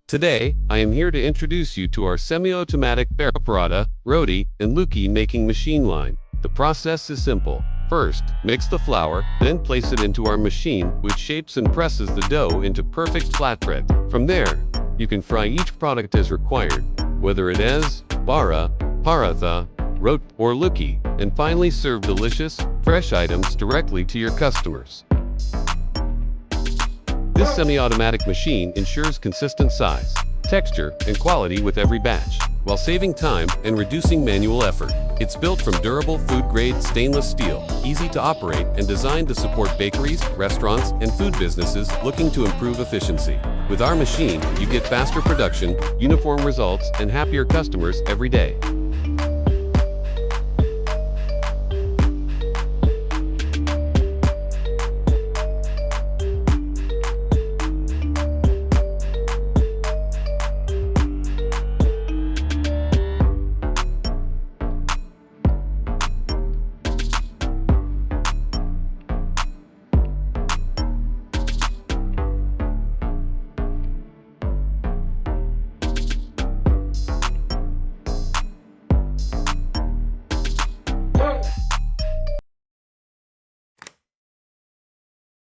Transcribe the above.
Today, I am here to introduce you to our semi-automatic Bara Paratha, Roti, and Lucchi Making Machine line. The process is simple. First, mix the flour, then place it into our machine, which shapes and presses the dough into perfect flatbread. From there, you can fry each product as required, whether it is Bara, Paratha, Roti, or Lucchi, and finally serve delicious, fresh items directly to your customers. This semi-automatic machine ensures consistent size, texture, and quality with every batch, while saving time and reducing manual effort. It's built from durable food-grade stainless steel, easy to operate, and designed to support bakeries, restaurants, and food businesses looking to improve efficiency. With our machine, you get faster production, uniform results, and happier customers every day.